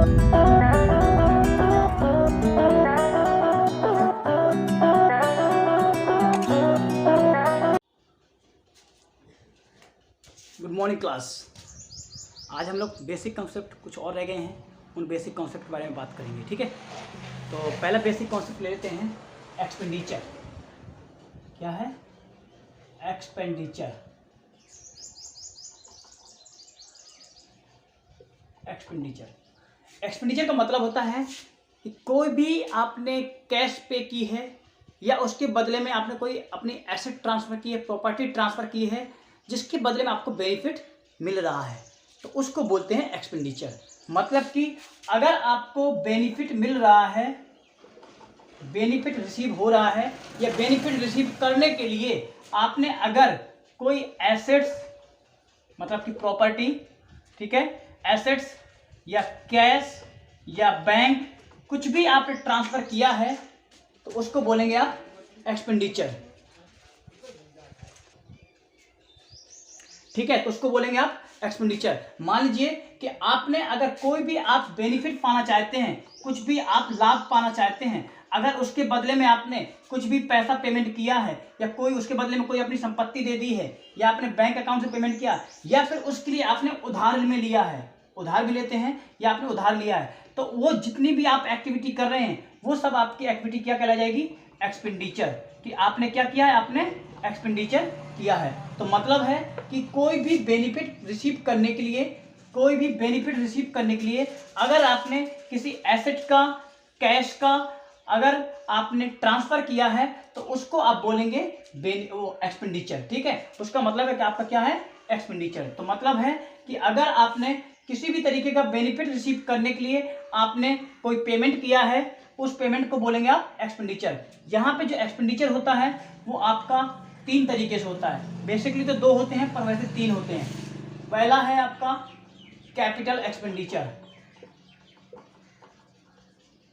Good morning class. आज हम लोग बेसिक कॉन्सेप्ट कुछ और रह गए हैं, उन बेसिक कॉन्सेप्ट के बारे में बात करेंगे। ठीक है, तो पहला बेसिक कॉन्सेप्ट ले लेते हैं, एक्सपेंडिचर। क्या है एक्सपेंडिचर? एक्सपेंडिचर का मतलब होता है कि कोई भी आपने कैश पे की है या उसके बदले में आपने कोई अपनी एसेट ट्रांसफ़र की है, प्रॉपर्टी ट्रांसफ़र की है, जिसके बदले में आपको बेनिफिट मिल रहा है, तो उसको बोलते हैं एक्सपेंडिचर। मतलब कि अगर आपको बेनिफिट मिल रहा है, बेनिफिट रिसीव हो रहा है, या बेनिफिट रिसीव करने के लिए आपने अगर कोई एसेट्स मतलब कि प्रॉपर्टी, ठीक है, एसेट्स या कैश या बैंक कुछ भी आपने ट्रांसफ़र किया है, तो उसको बोलेंगे आप एक्सपेंडिचर। ठीक है, तो उसको बोलेंगे आप एक्सपेंडिचर। मान लीजिए कि आपने अगर कोई भी आप बेनिफिट पाना चाहते हैं, कुछ भी आप लाभ पाना चाहते हैं, अगर उसके बदले में आपने कुछ भी पैसा पेमेंट किया है, या कोई उसके बदले में कोई अपनी संपत्ति दे दी है, या आपने बैंक अकाउंट से पेमेंट किया, या फिर उसके लिए आपने उधार में लिया है, उधार भी लेते हैं, या आपने उधार लिया है, तो वो जितनी भी आप एक्टिविटी कर रहे हैं वो सब आपकी एक्टिविटी क्या कहला जाएगी? एक्सपेंडिचर। कि आपने क्या किया है? आपने एक्सपेंडिचर किया है। तो मतलब है कि कोई भी बेनिफिट रिसीव करने के लिए, कोई भी बेनिफिट रिसीव करने के लिए अगर आपने किसी एसेट का, कैश का अगर आपने ट्रांसफर किया है, तो उसको आप बोलेंगे एक्सपेंडिचर। ठीक है, उसका मतलब है कि आपका क्या है? एक्सपेंडिचर। तो मतलब है कि अगर आपने किसी भी तरीके का बेनिफिट रिसीव करने के लिए आपने कोई पेमेंट किया है, उस पेमेंट को बोलेंगे आप एक्सपेंडिचर। यहाँ पे जो एक्सपेंडिचर होता है वो आपका तीन तरीके से होता है। बेसिकली तो दो होते हैं, पर वैसे तीन होते हैं। पहला है आपका capital expenditure.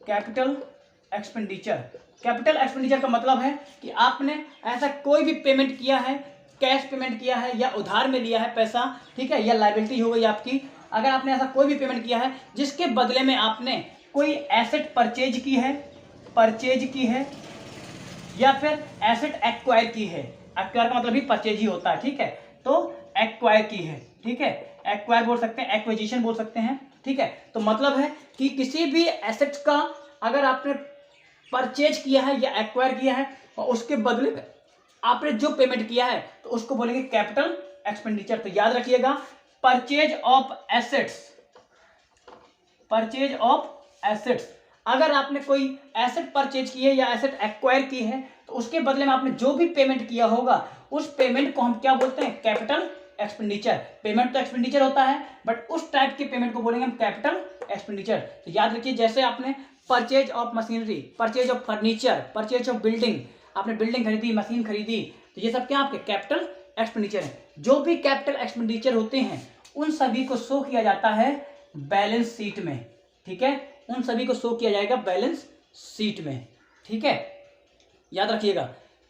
Capital expenditure, capital expenditure का मतलब है कि आपने ऐसा कोई भी पेमेंट किया है, कैश पेमेंट किया है या उधार में लिया है पैसा, ठीक है, या लायबिलिटी हो गई आपकी, अगर आपने ऐसा कोई भी पेमेंट किया है जिसके बदले में आपने कोई एसेट परचेज की है, या फिर एसेट एक्वायर की है। एक्वायर का मतलब भी परचेज ही होता है। ठीक है, तो एक्वायर की है, ठीक है, एक्वायर बोल सकते हैं, एक्विजिशन बोल सकते हैं। ठीक है, तो मतलब है कि किसी भी एसेट का अगर आपने परचेज किया है या एक्वायर किया है और उसके बदले में आपने जो पेमेंट किया है, तो उसको बोलेंगे कैपिटल एक्सपेंडिचर। तो याद रखिएगा, purchase of assets, purchase of assets, अगर आपने कोई एसेट परचेज की है या एसेट एक्वायर की है, तो उसके बदले में आपने जो भी पेमेंट किया होगा, उस पेमेंट को हम क्या बोलते हैं? Capital expenditure. पेमेंट तो एक्सपेंडिचर होता है, बट उस टाइप के पेमेंट को बोलेंगे हम कैपिटल एक्सपेंडिचर। तो याद रखिए, जैसे आपने purchase of machinery, purchase of furniture, purchase of building, आपने बिल्डिंग खरीदी, मशीन खरीदी, तो ये सब क्या आपके कैपिटल एक्सपेंडिचर है। जो भी कैपिटल एक्सपेंडिचर होते हैं उन सभी को शो किया जाता है बैलेंस शीट में। ठीक है, उन सभी को शो किया जाएगा बैलेंस शीट में। ठीक है, याद रखिएगा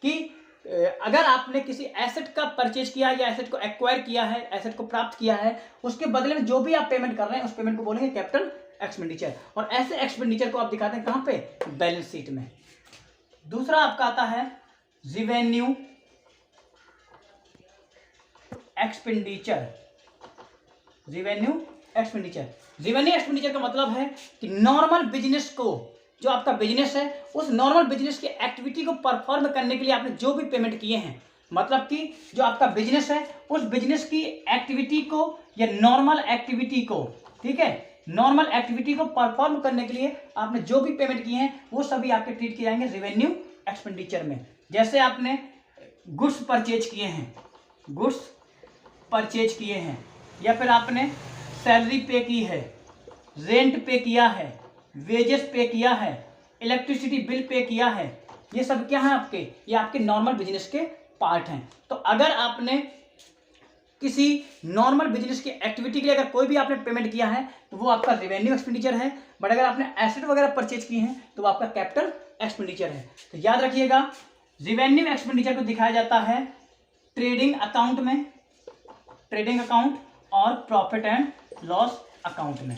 कि अगर आपने किसी एसेट का परचेज किया या एसेट को एक्वायर किया है, एसेट को प्राप्त किया है, उसके बदले में जो भी आप पेमेंट कर रहे हैं उस पेमेंट को बोलेंगे कैपिटल एक्सपेंडिचर। और ऐसे एक्सपेंडिचर को आप दिखाते हैं कहां पे? बैलेंस शीट में। दूसरा आपका आता है revenue expenditure. Revenue expenditure, revenue expenditure का मतलब है कि नॉर्मल बिजनेस को, जो आपका बिजनेस है, उस नॉर्मल बिजनेस की एक्टिविटी को परफॉर्म करने के लिए आपने जो भी पेमेंट किए हैं, मतलब कि जो आपका बिजनेस है उस बिजनेस की एक्टिविटी को या नॉर्मल एक्टिविटी को, ठीक है, नॉर्मल एक्टिविटी को परफॉर्म करने के लिए आपने जो भी पेमेंट किए हैं वो सभी आपके ट्रीट किए जाएंगे रेवेन्यू एक्सपेंडिचर में। जैसे आपने गुड्स परचेज किए हैं, गुड्स परचेज किए हैं, या फिर आपने सैलरी पे की है, रेंट पे किया है, वेजेस पे किया है, इलेक्ट्रिसिटी बिल पे किया है, ये सब क्या है आपके? ये आपके नॉर्मल बिजनेस के पार्ट हैं। तो अगर आपने किसी नॉर्मल बिजनेस की एक्टिविटी के लिए अगर कोई भी आपने पेमेंट किया है तो वो आपका रेवेन्यू एक्सपेंडिचर है, बट अगर आपने एसेट वगैरह परचेज किए हैं तो वो आपका कैपिटल एक्सपेंडिचर है। तो याद रखिएगा, रेवेन्यू एक्सपेंडिचर को दिखाया जाता है ट्रेडिंग अकाउंट में, ट्रेडिंग अकाउंट और प्रॉफिट एंड लॉस अकाउंट में।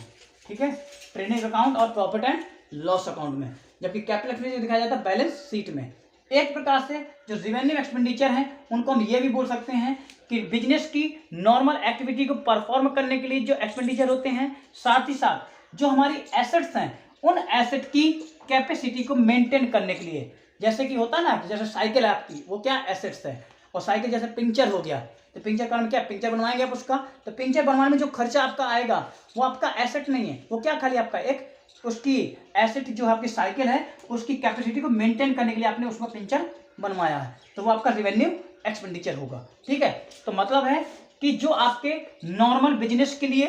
ठीक है, ट्रेडिंग अकाउंट और प्रॉफिट एंड लॉस अकाउंट में, जबकि कैपिटल एक्सपेंडिचर दिखाया जाता है बैलेंस शीट में। एक प्रकार से जो रिवेन्यू एक्सपेंडिचर हैं उनको हम ये भी बोल सकते हैं कि बिजनेस की नॉर्मल एक्टिविटी को परफॉर्म करने के लिए जो एक्सपेंडिचर होते हैं, साथ ही साथ जो हमारी एसेट्स हैं उन एसेट की कैपेसिटी को मेंटेन करने के लिए, जैसे कि होता है ना, जैसे साइकिल है आपकी, वो क्या एसेट्स है, और साइकिल जैसे पंक्चर हो गया तो पंक्चर कारण क्या, पंक्चर बनवाएंगे आप उसका, तो पंक्चर बनवाने में जो खर्चा आपका आएगा वो आपका एसेट नहीं है, वो क्या खाली आपका एक उसकी एसेट जो आपकी साइकिल है उसकी कैपेसिटी को मेंटेन करने के लिए आपने उसमें पंक्चर बनवाया है, तो वो आपका रिवेन्यू एक्सपेंडिचर होगा। ठीक है, तो मतलब है कि जो आपके नॉर्मल बिजनेस के लिए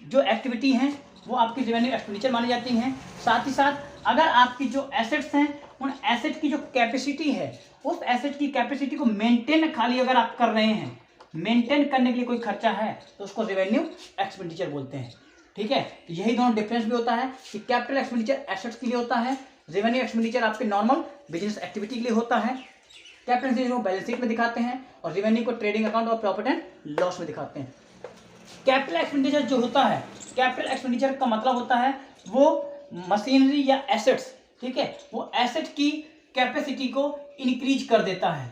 जो एक्टिविटी हैं वो आपकी रिवेन्यू एक्सपेंडिचर मानी जाती हैं। साथ ही साथ अगर आपकी जो एसेट्स हैं उन एसेट की जो कैपेसिटी है, उस एसेट की कैपेसिटी को मेंटेन खाली अगर आप कर रहे हैं, मेंटेन करने के लिए कोई खर्चा है तो उसको रिवेन्यू एक्सपेंडिचर बोलते हैं। ठीक है, यही दोनों डिफरेंस भी होता है कि कैपिटल एक्सपेंडिचर एसेट्स के लिए होता है, रेवेन्यू एक्सपेंडिचर आपके नॉर्मल बिजनेस एक्टिविटी के लिए होता है। कैपिटल एक्सपेंडिचर को बैलेंस शीट में दिखाते हैं और रेवेन्यू को ट्रेडिंग अकाउंट और प्रॉफिट एंड लॉस में दिखाते हैं। कैपिटल एक्सपेंडिचर जो होता है, कैपिटल एक्सपेंडिचर का मतलब होता है वो मशीनरी या एसेट्स, ठीक है, वो एसेट की कैपेसिटी को इंक्रीज कर देता है।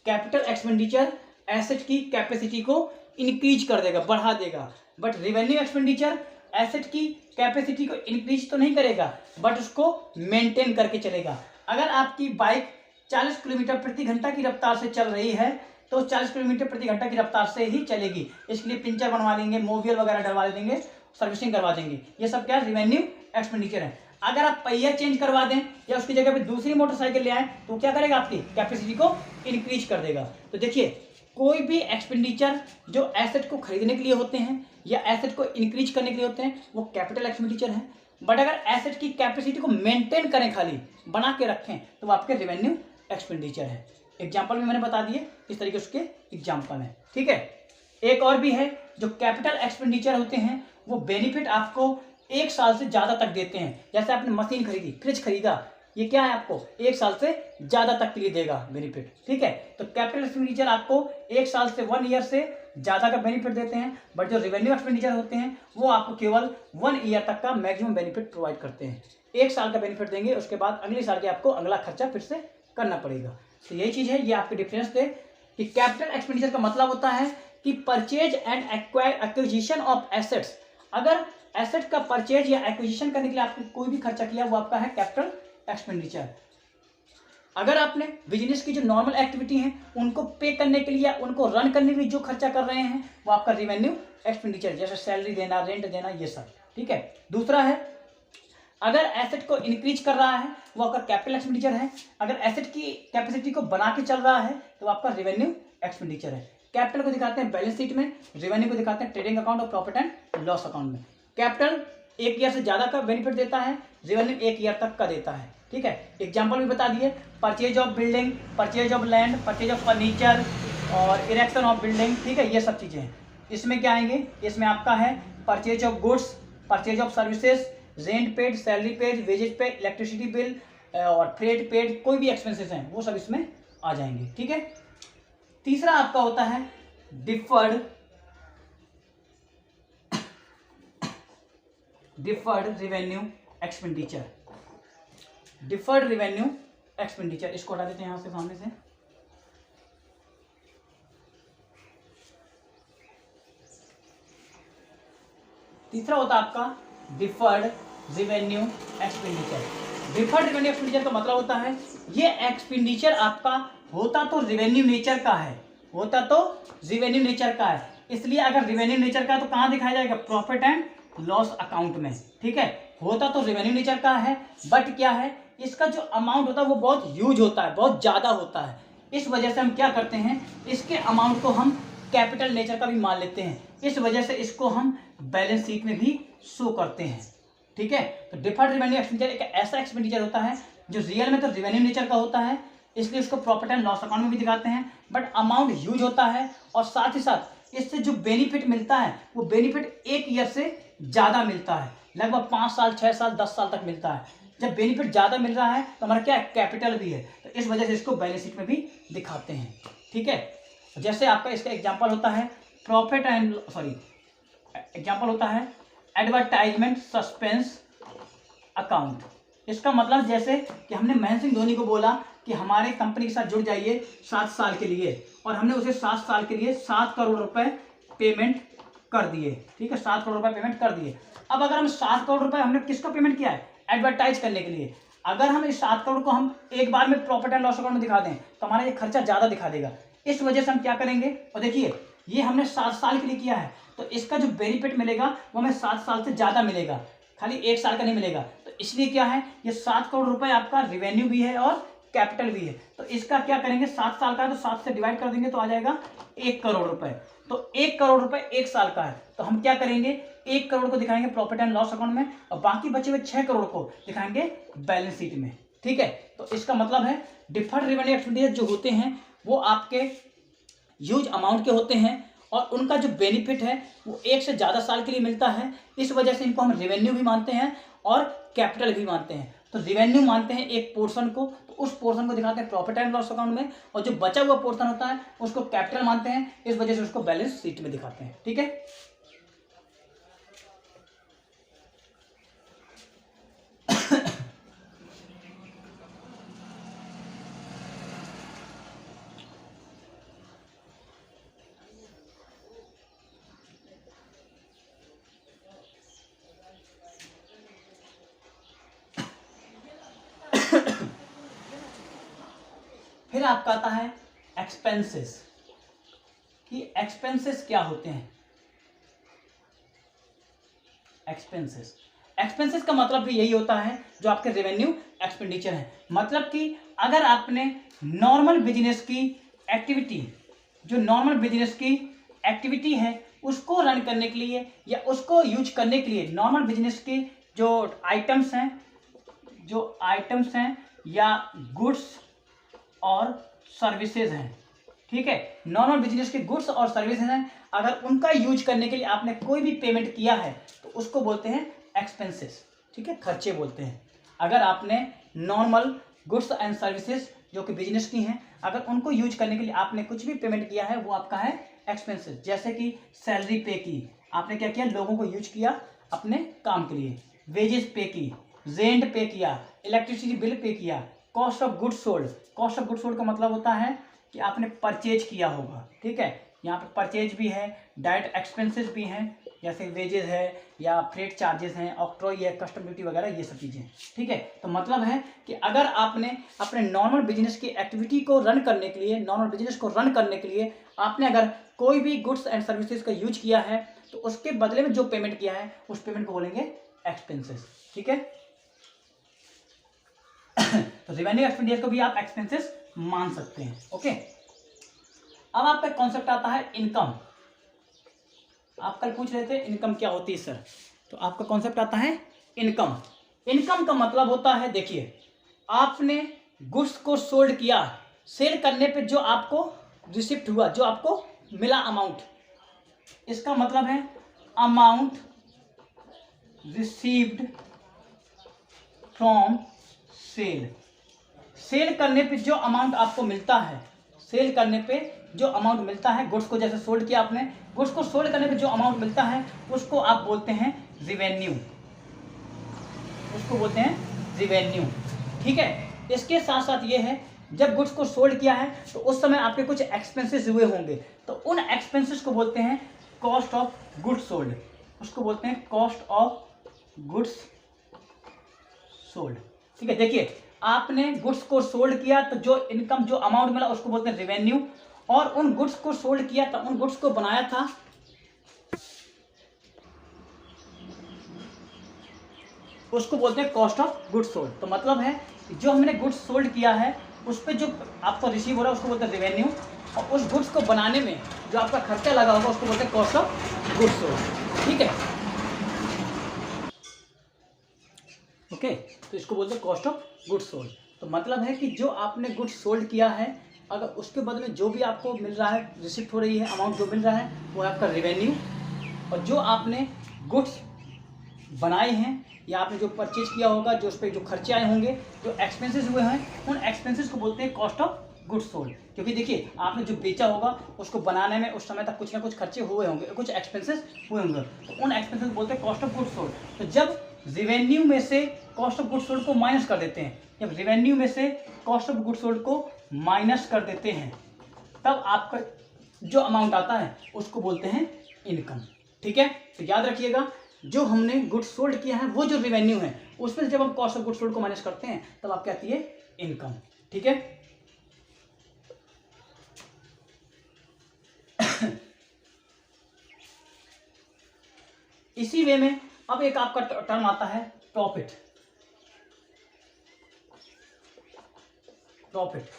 कैपिटल एक्सपेंडिचर एसेट की कैपेसिटी को इंक्रीज कर देगा, बढ़ा देगा, बट रेवेन्यू एक्सपेंडिचर एसेट की कैपेसिटी को इंक्रीज तो नहीं करेगा बट उसको मेंटेन करके चलेगा। अगर आपकी बाइक 40 किलोमीटर प्रति घंटा की रफ्तार से चल रही है तो 40 किलोमीटर प्रति घंटा की रफ्तार से ही चलेगी, इसके लिए पंचर बनवा देंगे, मोबियल वगैरह डलवा देंगे, सर्विसिंग करवा देंगे, ये सब क्या रिवेन्यू एक्सपेंडिचर है। अगर आप पहिया चेंज करवा दें या उसकी जगह पे दूसरी मोटरसाइकिल ले आए तो क्या करेगा, आपकी कैपेसिटी को इंक्रीज कर देगा। तो देखिए, कोई भी एक्सपेंडिचर जो एसेट को खरीदने के लिए होते हैं या एसेट को इंक्रीज करने के लिए होते हैं वो कैपिटल एक्सपेंडिचर है, बट अगर एसेट की कैपेसिटी को मेंटेन करें, खाली बना के रखें, तो वो आपके रेवेन्यू एक्सपेंडिचर है। एग्जाम्पल भी मैंने बता दिए, इस तरीके से उसके एग्जाम्पल है। ठीक है, एक और भी है, जो कैपिटल एक्सपेंडिचर होते हैं वो बेनिफिट आपको 1 साल से ज़्यादा तक देते हैं। जैसे आपने मशीन खरीदी, फ्रिज खरीदा, ये क्या है, आपको 1 साल से ज़्यादा तक के लिए देगा बेनिफिट। ठीक है, तो कैपिटल एक्सपेंडिचर आपको 1 साल से 1 ईयर से ज़्यादा का बेनिफिट देते हैं, बट जो रेवेन्यू एक्सपेंडिचर होते हैं वो आपको केवल 1 ईयर तक का मैक्सिमम बेनिफिट प्रोवाइड करते हैं। 1 साल का बेनिफिट देंगे, उसके बाद अगले साल के आपको अगला खर्चा फिर से करना पड़ेगा। तो यही चीज़ है, ये आपके डिफरेंस थे कि कैपिटल एक्सपेंडिचर का मतलब होता है कि purchase and acquisition of assets. अगर एसेट का परचेज या एक्विजिशन करने के लिए आपने कोई भी खर्चा किया वो आपका है कैपिटल एक्सपेंडिचर। अगर आपने बिजनेस की जो नॉर्मल एक्टिविटी है उनको पे करने के लिए या उनको रन करने के लिए जो खर्चा कर रहे हैं वो आपका रेवेन्यू एक्सपेंडिचर, जैसे सैलरी देना, रेंट देना, ये सब। ठीक है, दूसरा है अगर एसेट को इंक्रीज कर रहा है वो आपका कैपिटल एक्सपेंडिचर है, अगर एसेट की कैपेसिटी को बना के चल रहा है तो आपका रेवेन्यू एक्सपेंडिचर है। कैपिटल को दिखाते हैं बैलेंस शीट में, रेवेन्यू को दिखाते हैं ट्रेडिंग अकाउंट और प्रॉफिट एंड लॉस अकाउंट में। कैपिटल 1 ईयर से ज़्यादा का बेनिफिट देता है, रेवेन्यू 1 ईयर तक का देता है। ठीक है, एग्जाम्पल भी बता दिए, purchase of building, purchase of land, purchase of furniture और इरेक्शन ऑफ बिल्डिंग। ठीक है, ये सब चीज़ें हैं। इसमें क्या आएंगे, इसमें आपका है purchase of goods, purchase of services, rent paid, salary paid, wages pay, electricity bill और फ्रेट पेड, कोई भी एक्सपेंसेस हैं वो सब इसमें आ जाएंगे। ठीक है, तीसरा आपका होता है deferred revenue expenditure. Deferred revenue expenditure, इसको हटा देते हैं यहां से, सामने से। तीसरा होता है आपका deferred revenue expenditure. Deferred revenue expenditure का मतलब होता है ये एक्सपेंडिचर आपका होता तो रेवेन्यू नेचर का है, होता तो रेवेन्यू नेचर का है, इसलिए अगर रेवेन्यू नेचर का है तो कहाँ दिखाया जाएगा, प्रॉफिट एंड लॉस अकाउंट में। ठीक है, होता तो रेवेन्यू नेचर का है, बट क्या है, इसका जो अमाउंट होता है वो बहुत ह्यूज होता है, बहुत ज़्यादा होता है। इस वजह से हम क्या करते हैं, इसके अमाउंट को हम कैपिटल नेचर का भी मान लेते हैं, इस वजह से इसको हम बैलेंस शीट में भी शो करते हैं। ठीक है, तो डिफर्ड रेवेन्यू एक्सपेंडिचर एक ऐसा एक्सपेंडिचर होता है जो रियल में तो रेवेन्यू नेचर का होता है, इसलिए उसको प्रॉफिट एंड लॉस अकाउंट में भी दिखाते हैं, बट अमाउंट ह्यूज होता है और साथ ही साथ इससे जो बेनिफिट मिलता है वो बेनिफिट 1 ईयर से ज़्यादा मिलता है, लगभग 5 साल, 6 साल, 10 साल तक मिलता है। जब बेनिफिट ज़्यादा मिल रहा है तो हमारा क्या है, कैपिटल भी है, तो इस वजह से इसको बैलेंस शीट में भी दिखाते हैं। ठीक है, जैसे आपका इसका एग्जाम्पल होता है प्रॉफिट एंड एग्जाम्पल होता है एडवर्टाइजमेंट सस्पेंस अकाउंट। इसका मतलब जैसे कि हमने महेंद्र सिंह धोनी को बोला कि हमारे कंपनी के साथ जुड़ जाइए 7 साल के लिए, और हमने उसे 7 साल के लिए 7 करोड़ रुपए पेमेंट कर दिए। ठीक है, 7 करोड़ रुपए पेमेंट कर दिए। अब अगर हम 7 करोड़ रुपए हमने किसको पेमेंट किया है? एडवर्टाइज करने के लिए। अगर हम इस 7 करोड़ को हम एक बार में प्रॉफिट एंड लॉस अकाउंट में दिखा दें तो हमारा ये खर्चा ज़्यादा दिखा देगा। इस वजह से हम क्या करेंगे, और देखिए ये हमने 7 साल के लिए किया है, तो इसका जो बेनिफिट मिलेगा वो हमें 7 साल से ज़्यादा मिलेगा, खाली 1 साल का नहीं मिलेगा। तो इसलिए क्या है, ये 7 करोड़ रुपए आपका रिवेन्यू भी है और कैपिटल भी है। तो इसका क्या करेंगे, 7 साल का है तो 7 से डिवाइड कर देंगे तो आ जाएगा 1 करोड़ रुपए। तो 1 करोड़ रुपए 1 साल का है, तो हम क्या करेंगे, 1 करोड़ को दिखाएंगे प्रॉफिट एंड लॉस अकाउंट में और बाकी बचे हुए 6 करोड़ को दिखाएंगे बैलेंस शीट में। ठीक है, तो इसका मतलब है डिफर्ड रेवेन्यू एक्सपेंडिचर जो होते हैं वो आपके ह्यूज अमाउंट के होते हैं और उनका जो बेनिफिट है वो 1 से ज़्यादा साल के लिए मिलता है। इस वजह से इनको हम रेवेन्यू भी मानते हैं और कैपिटल भी मानते हैं। तो रेवेन्यू मानते हैं एक पोर्शन को, तो उस पोर्शन को दिखाते हैं प्रॉफिट एंड लॉस अकाउंट में, और जो बचा हुआ पोर्शन होता है उसको कैपिटल मानते हैं, इस वजह से उसको बैलेंस शीट में दिखाते हैं। ठीक है, फिर आपका आता है एक्सपेंसेस, कि एक्सपेंसेस क्या होते हैं। एक्सपेंसेस का मतलब भी यही होता है जो आपके रेवेन्यू एक्सपेंडिचर है। मतलब कि अगर आपने नॉर्मल बिजनेस की एक्टिविटी, जो नॉर्मल बिजनेस की एक्टिविटी है उसको रन करने के लिए या उसको यूज करने के लिए, नॉर्मल बिजनेस की जो आइटम्स हैं या गुड्स और सर्विसेज हैं, ठीक है, नॉर्मल बिजनेस के गुड्स और सर्विसेज हैं, अगर उनका यूज करने के लिए आपने कोई भी पेमेंट किया है तो उसको बोलते हैं एक्सपेंसेस। ठीक है, खर्चे बोलते हैं। अगर आपने नॉर्मल गुड्स एंड सर्विसेज जो कि बिजनेस की हैं, अगर उनको यूज करने के लिए आपने कुछ भी पेमेंट किया है वो आपका है एक्सपेंसेस। जैसे कि सैलरी पे की, आपने क्या किया, लोगों को यूज किया अपने काम के लिए, वेजेस पे की, रेंट पे किया, इलेक्ट्रिसिटी बिल पे किया, cost of goods sold. Cost of goods sold का मतलब होता है कि आपने परचेज किया होगा। ठीक है, यहाँ पे परचेज भी है, डायरेक्ट एक्सपेंसेस भी हैं, जैसे वेजेस है या फ्रेट चार्जेस हैं, ऑक्ट्रॉय है, कस्टम ड्यूटी वगैरह, ये सब चीज़ें। ठीक है, तो मतलब है कि अगर आपने अपने नॉर्मल बिजनेस की एक्टिविटी को रन करने के लिए, नॉर्मल बिजनेस को रन करने के लिए आपने अगर कोई भी गुड्स एंड सर्विसेज का यूज किया है तो उसके बदले में जो पेमेंट किया है उस पेमेंट को बोलेंगे एक्सपेंसेस। ठीक है, तो रेवेन्यू एक्सपेंडिचर को भी आप एक्सपेंसेस मान सकते हैं। ओके, अब आपका कॉन्सेप्ट आता है इनकम। आप कल पूछ रहे थे इनकम क्या होती है सर, तो आपका कॉन्सेप्ट आता है इनकम। इनकम का मतलब होता है, देखिए आपने गुड्स को सोल्ड किया, सेल करने पे जो आपको रिसिप्ट हुआ, जो आपको मिला अमाउंट, इसका मतलब है amount received from sale. Sale करने पे जो अमाउंट आपको मिलता है, सेल करने पे जो अमाउंट मिलता है, गुड्स को जैसे सोल्ड किया आपने, गुड्स को सोल्ड करने पे जो अमाउंट मिलता है उसको आप बोलते हैं रिवेन्यू, उसको बोलते हैं रिवेन्यू। ठीक है, इसके साथ साथ ये है जब गुड्स को सोल्ड किया है तो उस समय आपके कुछ एक्सपेंसेस हुए होंगे, तो उन एक्सपेंसेस को बोलते हैं कॉस्ट ऑफ गुड्स सोल्ड, उसको बोलते हैं कॉस्ट ऑफ गुड्स सोल्ड। ठीक है, देखिए आपने गुड्स को सोल्ड किया तो जो इनकम, जो अमाउंट मिला उसको बोलते हैं रेवेन्यू, और उन गुड्स को सोल्ड किया तो उन गुड्स को बनाया था उसको बोलते हैं कॉस्ट ऑफ गुड्स सोल्ड। तो मतलब है जो हमने गुड्स सोल्ड किया है उस पर जो आपको रिसीव हो रहा है उसको बोलते हैं रेवेन्यू, और उस गुड्स को बनाने में जो आपका खर्चा लगा होगा उसको बोलते हैं कॉस्ट ऑफ गुड्स सोल्ड। ठीक है, ओके, तो इसको बोलते हैं कॉस्ट ऑफ गुड्स सोल्ड। तो मतलब है कि जो आपने गुड्स सोल्ड किया है, अगर उसके बदले में जो भी आपको मिल रहा है, रिसिप्ट हो रही है, अमाउंट जो मिल रहा है वो है आपका रेवेन्यू, और जो आपने गुड्स बनाए हैं या आपने जो परचेज किया होगा, जो उस पर जो खर्चे आए होंगे, जो एक्सपेंसेस हुए हैं, उन एक्सपेंसेस को बोलते हैं कॉस्ट ऑफ गुड सोल्ड, क्योंकि देखिए आपने जो बेचा होगा उसको बनाने में उस समय तक कुछ ना कुछ खर्चे हुए होंगे, कुछ एक्सपेंसेस हुए होंगे, तो उन एक्सपेंसेस बोलते हैं कॉस्ट ऑफ गुड सोल्ड। तो जब रेवेन्यू में से कॉस्ट ऑफ गुड सोल्ड को माइनस कर देते हैं, जब रेवेन्यू में से कॉस्ट ऑफ गुड सोल्ड को माइनस कर देते हैं, तब आपका जो अमाउंट आता है उसको बोलते हैं इनकम। ठीक है, तो याद रखिएगा जो हमने गुड सोल्ड किया है वो जो रेवेन्यू है उसमें जब हम कॉस्ट ऑफ गुड सोल्ड को माइनस करते हैं तब आपकी आती है इनकम। ठीक है, इसी वे में अब एक आपका टर्म आता है प्रॉफिट। प्रॉफिट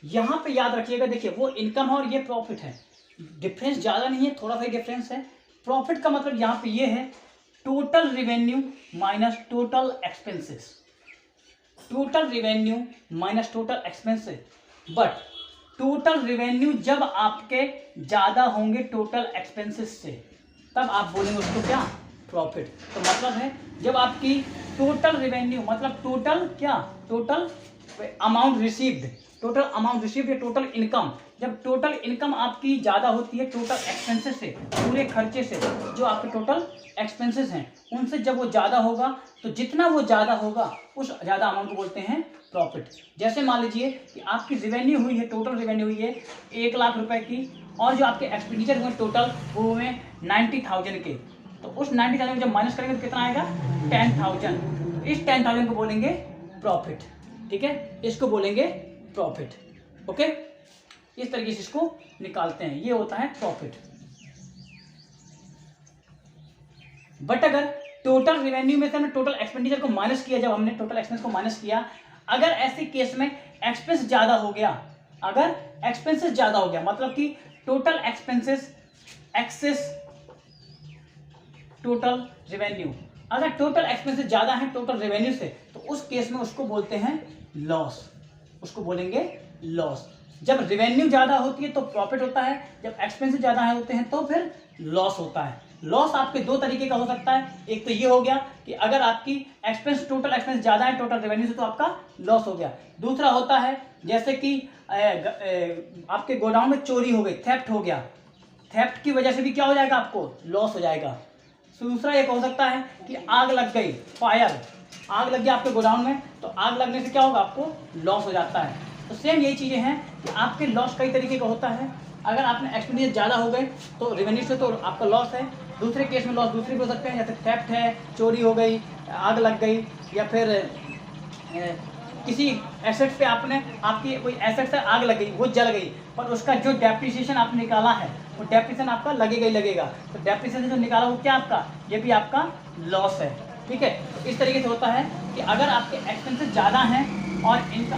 यहां पे याद रखिएगा, देखिए वो इनकम है और ये प्रॉफिट है, डिफरेंस ज्यादा नहीं है, थोड़ा सा डिफरेंस है। प्रॉफिट का मतलब यहां पे ये है total revenue minus total expenses, total revenue minus total expenses. But total revenue जब आपके ज्यादा होंगे टोटल एक्सपेंसेस से तब आप बोलेंगे उसको क्या, प्रॉफिट। तो मतलब है जब आपकी टोटल रेवेन्यू मतलब टोटल क्या, total amount received, total amount received या टोटल इनकम, जब टोटल इनकम आपकी ज़्यादा होती है टोटल एक्सपेंसेस से, पूरे खर्चे से, जो आपके टोटल एक्सपेंसेस हैं उनसे जब वो ज़्यादा होगा तो जितना वो ज़्यादा होगा उस ज़्यादा अमाउंट को बोलते हैं प्रॉफिट। जैसे मान लीजिए कि आपकी रेवेन्यू हुई है, टोटल रेवेन्यू हुई है 1,00,000 रुपए की, और जो आपके एक्सपेंडिचर हुए टोटल वो हुए 90,000 के, तो उस 90,000 जब माइनस करेंगे तो कितना आएगा 10,000, तो इस 10,000 को बोलेंगे प्रॉफिट। ठीक है, इसको बोलेंगे प्रॉफिट। ओके, इस तरीके से इसको निकालते हैं, ये होता है प्रॉफिट। बट अगर टोटल रेवेन्यू में से हमने टोटल एक्सपेंडिचर को माइनस किया, जब हमने टोटल एक्सपेंस को माइनस किया, अगर ऐसे केस में एक्सपेंस ज्यादा हो गया, अगर एक्सपेंसेस ज्यादा हो गया मतलब कि total expenses excess total revenue, अगर टोटल एक्सपेंसेस ज्यादा है टोटल रेवेन्यू से, तो उस केस में उसको बोलते हैं लॉस, उसको बोलेंगे लॉस। जब रेवेन्यू ज्यादा होती है तो प्रॉफिट होता है, जब एक्सपेंसेस ज्यादा होते हैं तो फिर लॉस होता है। लॉस आपके दो तरीके का हो सकता है, एक तो ये हो गया कि अगर आपकी एक्सपेंस टोटल एक्सपेंस ज्यादा है टोटल रेवेन्यू से तो आपका लॉस हो गया। दूसरा होता है जैसे कि आपके गोडाउन में चोरी हो गई, थेफ्ट हो गया, थेफ्ट की वजह से भी क्या हो जाएगा, आपको लॉस हो जाएगा। दूसरा एक हो सकता है कि आग लग गई, फायर, आग लग गई आपके गोडाउन में, तो आग लगने से क्या होगा, आपको लॉस हो जाता है। तो सेम यही चीज़ें हैं कि आपके लॉस कई तरीके का होता है। अगर आपने एक्सपेंडिचर ज़्यादा हो गए तो रेवेन्यू से तो आपका लॉस है, दूसरे केस में लॉस दूसरे भी हो सकते हैं, जैसे थेफ्ट है, चोरी हो गई, आग लग गई, या फिर किसी एसेट पे आपने, आपकी कोई एसेट से आग लग गई, वो जल गई, पर उसका जो डेप्रिसिएशन आपने निकाला है वो डेप्रिसिएशन आपका लगेगा ही लगेगा, तो डेप्रिसिएशन जो निकाला वो क्या आपका, ये भी आपका लॉस है। ठीक है, तो इस तरीके से होता है कि अगर आपके एक्सपेंसेस ज़्यादा हैं और इनका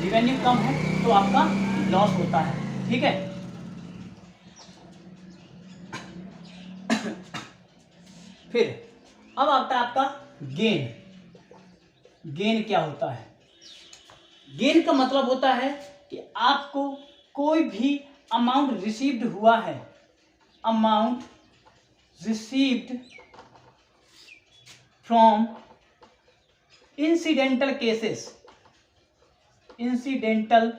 रेवेन्यू कम है तो आपका लॉस होता है। ठीक है, फिर अब आता है आपका गेन। गेन क्या होता है, गेन का मतलब होता है कि आपको कोई भी अमाउंट रिसीव्ड हुआ है, amount received from incidental cases, incidental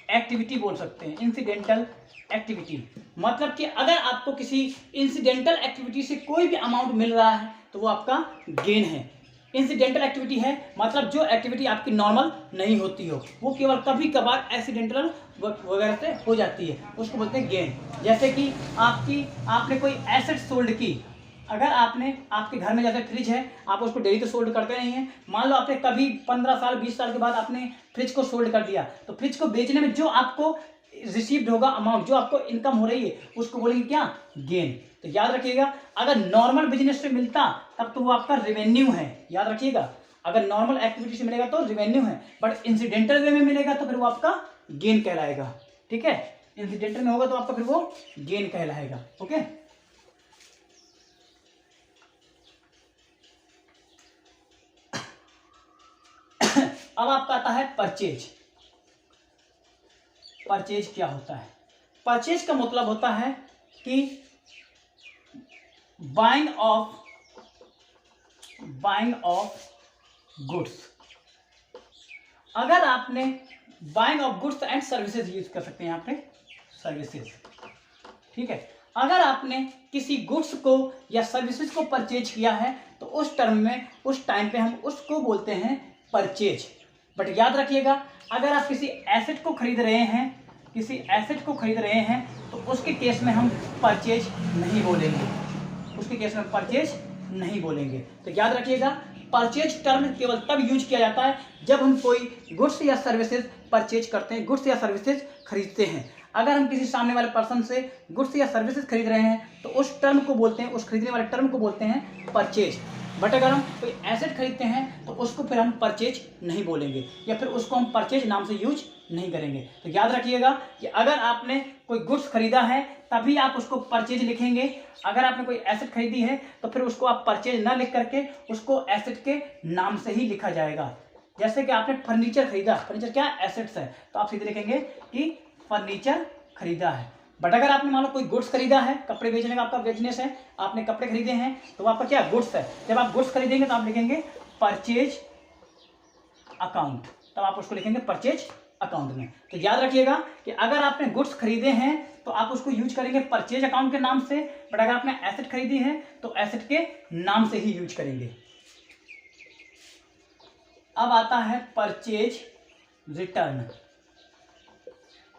activity बोल सकते हैं, इंसिडेंटल एक्टिविटी मतलब कि अगर आपको किसी इंसिडेंटल एक्टिविटी से कोई भी अमाउंट मिल रहा है तो वो आपका गेन है। इंसिडेंटल एक्टिविटी है मतलब जो एक्टिविटी आपकी नॉर्मल नहीं होती हो, वो केवल कभी कभार एक्सीडेंटल वगैरह से हो जाती है, उसको बोलते हैं गेन। जैसे कि आपने कोई एसेट सोल्ड की, अगर आपने आपके घर में जैसे फ्रिज है, आप उसको डेली तो सोल्ड करते नहीं हैं, मान लो आपने कभी 15 साल 20 साल के बाद आपने फ्रिज को सोल्ड कर दिया, तो फ्रिज को बेचने में जो आपको रिसीव्ड होगा अमाउंट, जो आपको इनकम हो रही है, उसको बोलेंगे क्या, गेन। तो याद रखिएगा अगर नॉर्मल बिजनेस से मिलता तब तो वो आपका रेवेन्यू है, याद रखिएगा, अगर नॉर्मल एक्टिविटी से मिलेगा तो रेवेन्यू है, बट इंसिडेंटल वे में मिलेगा तो फिर वो आपका गेन कहलाएगा। ठीक है, इंसिडेंटल में होगा तो आपका फिर वो गेन कहलाएगा। ओके, अब आपका आता है परचेज। परचेज क्या होता है, परचेज का मतलब होता है कि बाइंग ऑफ गुड्स, अगर आपने buying of goods and services use कर सकते हैं यहाँ पे सर्विसेज, ठीक है। अगर आपने किसी गुड्स को या सर्विसेज को परचेज किया है तो उस टर्म में, उस टाइम पे हम उसको बोलते हैं परचेज। बट याद रखिएगा, अगर आप किसी एसेट को खरीद रहे हैं, किसी एसेट को खरीद रहे हैं तो उसके केस में हम परचेज नहीं बोलेंगे, उसके केस में परचेज नहीं बोलेंगे। तो याद रखिएगा, परचेज टर्म केवल तब यूज किया जाता है जब हम कोई गुड्स या सर्विसेज परचेज करते हैं, गुड्स या सर्विसेज खरीदते हैं। अगर हम किसी सामने वाले पर्सन से गुड्स या सर्विसेज खरीद रहे हैं तो उस टर्म को बोलते हैं, उस खरीदने वाले टर्म को बोलते हैं परचेज। बट अगर हम कोई एसेट खरीदते हैं तो उसको फिर हम परचेज नहीं बोलेंगे या फिर उसको हम परचेज नाम से यूज नहीं करेंगे। तो याद रखिएगा कि अगर आपने कोई गुड्स खरीदा है तभी आप उसको परचेज लिखेंगे, अगर आपने कोई एसेट खरीदी है तो फिर उसको आप परचेज ना लिख करके उसको एसेट के नाम से ही लिखा जाएगा। जैसे कि आपने फर्नीचर खरीदा, फर्नीचर क्या एसेट्स है, तो आप सीधे लिखेंगे कि फर्नीचर खरीदा है। बट अगर आपने मान लो कोई गुड्स खरीदा है, कपड़े बेचने का आपका बिजनेस है, आपने कपड़े खरीदे हैं तो आपका क्या गुड्स है, जब आप गुड्स खरीदेंगे तो आप लिखेंगे परचेज अकाउंट, तब आप उसको लिखेंगे परचेज अकाउंट में। तो याद रखिएगा कि अगर आपने गुड्स खरीदे हैं तो आप उसको यूज करेंगे परचेज अकाउंट के नाम से, बट अगर आपने एसेट खरीदी है तो एसेट के नाम से ही यूज करेंगे। अब आता है purchase return.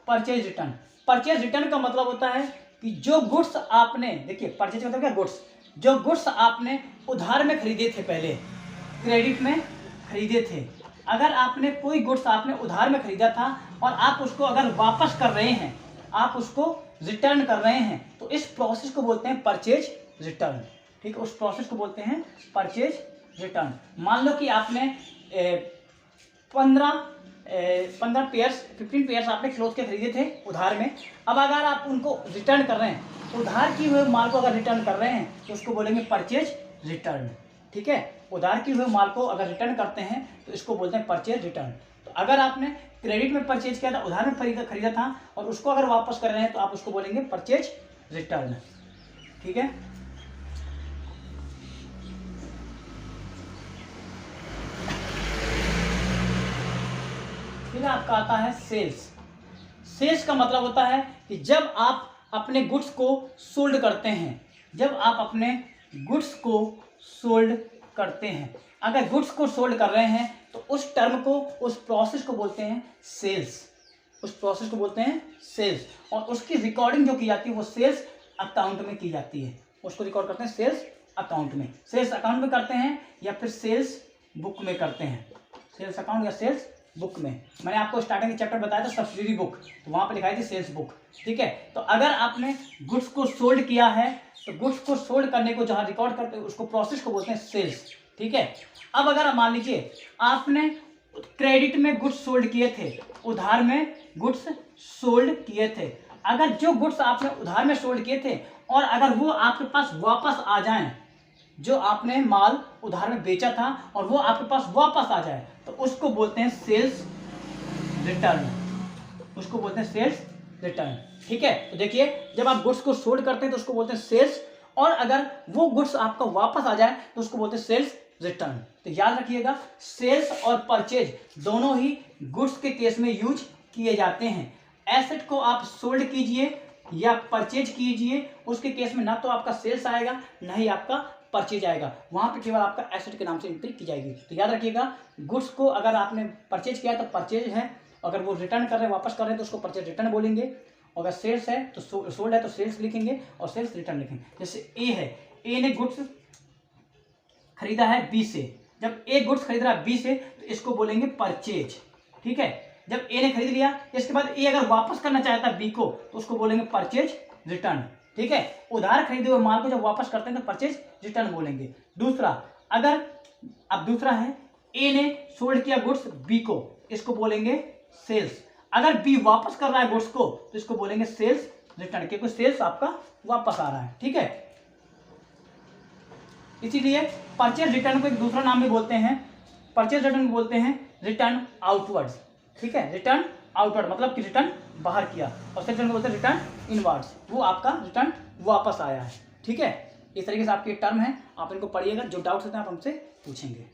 Purchase return, purchase return का मतलब होता है कि जो गुड्स आपने, देखिए परचेज का मतलब क्या, गुड्स, जो गुड्स आपने उधार में खरीदे थे, पहले क्रेडिट में खरीदे थे, अगर आपने कोई गुड्स आपने उधार में खरीदा था और आप उसको अगर वापस कर रहे हैं, आप उसको रिटर्न कर रहे हैं, तो इस प्रोसेस को बोलते हैं परचेज रिटर्न, ठीक है। उस प्रोसेस को बोलते हैं परचेज रिटर्न। मान लो कि आपने 15 पेयर्स 15 पेयर्स आपने क्लोथ के खरीदे थे उधार में, अब अगर आप उनको रिटर्न कर रहे हैं, उधार किए हुए माल को अगर रिटर्न कर रहे हैं तो उसको बोलेंगे परचेज रिटर्न, ठीक है। उधार किए हुए माल को अगर रिटर्न करते हैं तो इसको बोलते हैं परचेज रिटर्न। तो अगर आपने क्रेडिट में परचेज किया था, उधार में खरीदा था और उसको अगर वापस कर रहे हैं तो आप उसको बोलेंगे परचेज रिटर्न, ठीक है। फिर आपका आता है सेल्स। सेल्स का मतलब होता है कि जब आप अपने गुड्स को सोल्ड करते हैं, जब आप अपने गुड्स को सोल्ड करते हैं, अगर गुड्स को सोल्ड कर रहे हैं तो उस टर्म को, उस प्रोसेस को बोलते हैं सेल्स, उस प्रोसेस को बोलते हैं सेल्स। और उसकी रिकॉर्डिंग जो की जाती है वो सेल्स अकाउंट में की जाती है, उसको रिकॉर्ड करते हैं सेल्स अकाउंट में। सेल्स अकाउंट में करते हैं या फिर सेल्स बुक में करते हैं, सेल्स अकाउंट या सेल्स बुक में। मैंने आपको स्टार्टिंग के चैप्टर बताया था सब्सिडरी बुक, तो वहाँ पे लिखाई थी सेल्स बुक, ठीक है। तो अगर आपने गुड्स को सोल्ड किया है तो गुड्स को सोल्ड करने को जहाँ रिकॉर्ड करते हैं उसको प्रोसेस को बोलते हैं सेल्स, ठीक है। अब अगर मान लीजिए आपने क्रेडिट में गुड्स सोल्ड किए थे, उधार में गुड्स सोल्ड किए थे, अगर जो गुड्स आपने उधार में सोल्ड किए थे और अगर वो आपके पास वापस आ जाएं, जो आपने माल उधार में बेचा था और वो आपके पास वापस आ जाए तो उसको बोलते हैं सेल्स रिटर्न, उसको बोलते हैं सेल्स रिटर्न, ठीक है। तो देखिए, जब आप गुड्स को सोल्ड करते हैं तो उसको बोलते हैं सेल्स, और अगर वो गुड्स आपका वापस आ जाए तो उसको बोलते हैं सेल्स रिटर्न। तो याद रखिएगा, सेल्स और परचेज दोनों ही गुड्स के केस में यूज किए जाते हैं। एसेट को आप सोल्ड कीजिए या परचेज कीजिए, उसके केस में ना तो आपका सेल्स आएगा ना ही आपका परचेज आएगा, वहां पे केवल आपका एसेट के नाम से एंट्री की जाएगी। तो याद रखिएगा, गुड्स को अगर आपने परचेज किया तो परचेज है, अगर वो रिटर्न कर रहे हैं, वापस कर रहे हैं तो उसको परचेज रिटर्न बोलेंगे, अगर सेल्स है तो सोल्ड है तो सेल्स लिखेंगे और सेल्स रिटर्न लिखेंगे। जैसे ए है, ए ने गुड्स खरीदा है बी से, जब ए गुड्स खरीद रहा है बी से तो इसको बोलेंगे परचेज, ठीक है। जब ए ने खरीद लिया, इसके बाद ए अगर वापस करना चाहता है बी को तो उसको बोलेंगे परचेज रिटर्न, ठीक है। उधार खरीदे हुए माल को जब वापस करते हैं तो परचेज रिटर्न बोलेंगे। दूसरा, अगर अब दूसरा है, ए ने सोल्ड किया गुड्स बी को, इसको बोलेंगे सेल्स। अगर बी वापस कर रहा है गुड्स को तो इसको बोलेंगे सेल्स रिटर्न, क्योंकि सेल्स आपका वापस आ रहा है, ठीक है। इसीलिए परचेज रिटर्न को एक दूसरा नाम भी बोलते हैं, परचेज रिटर्न बोलते हैं रिटर्न आउटवर्ड्स, ठीक है। रिटर्न आउटवर्ड मतलब कि रिटर्न बाहर किया, और सेल्स रिटर्न को बोलते हैं रिटर्न इनवर्ड्स, वो आपका रिटर्न वापस आया है, ठीक है। इस तरीके से आपकी टर्म है, आप इनको पढ़िएगा, जो डाउट्स होते हैं आप हमसे पूछेंगे।